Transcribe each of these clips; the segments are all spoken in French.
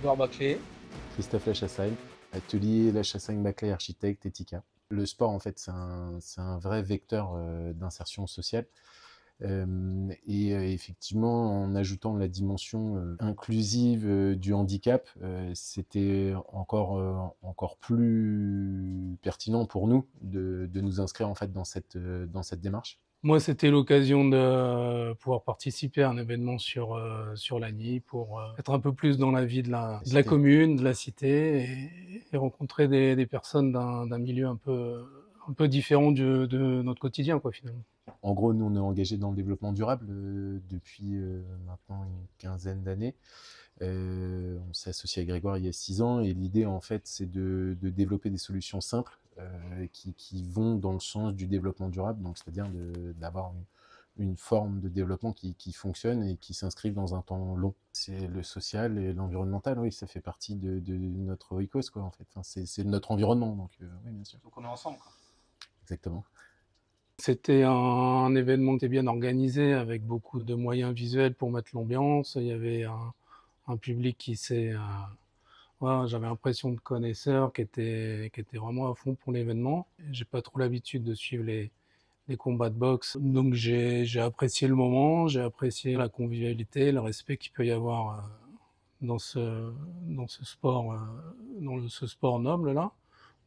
Grégoire Baclé. Christophe Lachassagne, atelier Lachassagne-Baclay architecte Etika. Le sport, en fait, c'est un vrai vecteur d'insertion sociale. Effectivement, en ajoutant la dimension inclusive du handicap, c'était encore plus pertinent pour nous de nous inscrire en fait dans cette démarche. Moi, c'était l'occasion de pouvoir participer à un événement sur l'ANI pour être un peu plus dans la vie de la commune, de la cité et rencontrer des personnes d'un milieu un peu différent de notre quotidien, quoi, finalement. En gros, nous, on est engagés dans le développement durable depuis maintenant une quinzaine d'années. On s'est associé avec Grégoire il y a 6 ans et l'idée, en fait, c'est de développer des solutions simples qui vont dans le sens du développement durable, donc c'est-à-dire d'avoir une forme de développement qui fonctionne et qui s'inscrive dans un temps long. C'est le social et l'environnemental, oui, ça fait partie de notre oikos, quoi, en fait. Enfin, c'est notre environnement, donc oui, bien sûr. Donc on est ensemble, quoi. Exactement. C'était un événement qui était bien organisé avec beaucoup de moyens visuels pour mettre l'ambiance. Il y avait un public qui s'est... voilà, j'avais l'impression de connaisseurs qui étaient vraiment à fond pour l'événement. J'ai pas trop l'habitude de suivre les combats de boxe, donc j'ai apprécié le moment, j'ai apprécié la convivialité, le respect qu'il peut y avoir dans ce sport, ce sport noble là.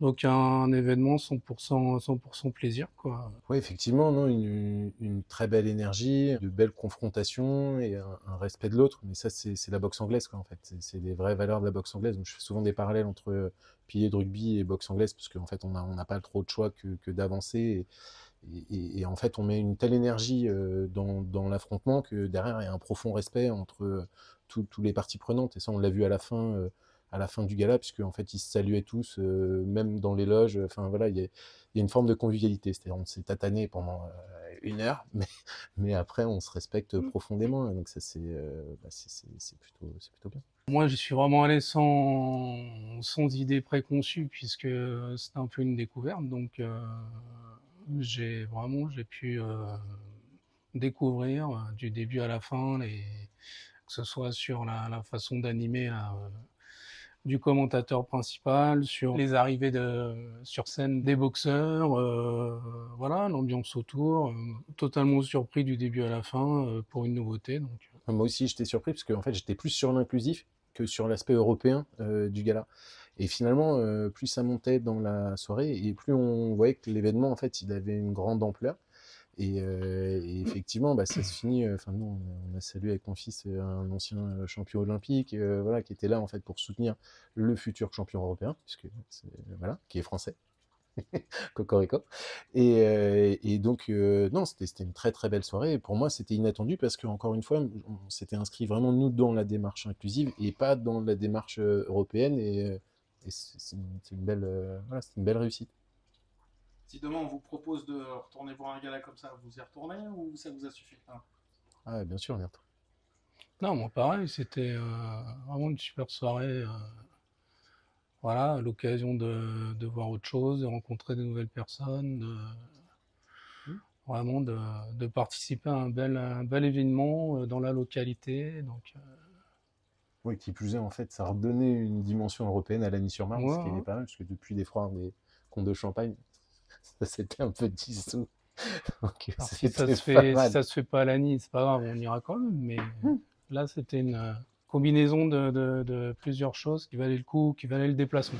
Donc un événement 100% plaisir, quoi. Oui, effectivement, non, une très belle énergie, de belles confrontations et un respect de l'autre. Mais ça, c'est la boxe anglaise, quoi, en fait. C'est les vraies valeurs de la boxe anglaise. Donc, je fais souvent des parallèles entre pilier de rugby et boxe anglaise, parce qu'en fait, on n'a pas trop de choix que d'avancer. Et en fait, on met une telle énergie dans l'affrontement que derrière, il y a un profond respect entre tous les parties prenantes. Et ça, on l'a vu à la fin du gala, puisque en fait, ils se saluaient tous, même dans les loges. Enfin, voilà, il y a une forme de convivialité. C'est-à-dire, on s'est tatané pendant 1 heure, mais après, on se respecte profondément. Et donc, ça, c'est plutôt bien. Moi, je suis vraiment allé sans idée préconçue, puisque c'était un peu une découverte. Donc, j'ai pu découvrir du début à la fin, que ce soit sur la façon d'animer du commentateur principal, sur les arrivées sur scène des boxeurs, voilà, l'ambiance autour, totalement surpris du début à la fin pour une nouveauté. Donc. Moi aussi, j'étais surpris parce que en fait, j'étais plus sur l'inclusif que sur l'aspect européen du gala. Et finalement, plus ça montait dans la soirée et plus on voyait que l'événement, en fait, il avait une grande ampleur. Et effectivement, bah, ça se finit. Enfin, nous, on a salué avec mon fils un ancien champion olympique, voilà, qui était là en fait pour soutenir le futur champion européen, voilà, qui est français. Cocorico. Et donc, non, c'était une très très belle soirée. Et pour moi, c'était inattendu parce que, encore une fois, on s'était inscrit vraiment, nous, dans la démarche inclusive et pas dans la démarche européenne. Et c'est une belle, voilà, c'est une belle réussite. Si demain on vous propose de retourner voir un gala comme ça, vous y retournez ou ça vous a suffi? Ah, bien sûr, on y retourne. Non, moi pareil, c'était vraiment une super soirée. Voilà, l'occasion de voir autre chose, de rencontrer de nouvelles personnes, vraiment de participer à un bel événement dans la localité. Donc, Oui, qui plus est, en fait, ça redonnait une dimension européenne à Lagny-sur-Marne, ce qui est ouais, pas mal, parce que depuis les foires des contes de Champagne, ça s'était un peu dissous. Donc, alors c'était pas si mal. ça se fait pas à l'année, c'est pas grave, on ira quand même. Mais là, c'était une combinaison de plusieurs choses qui valaient le coup, qui valaient le déplacement.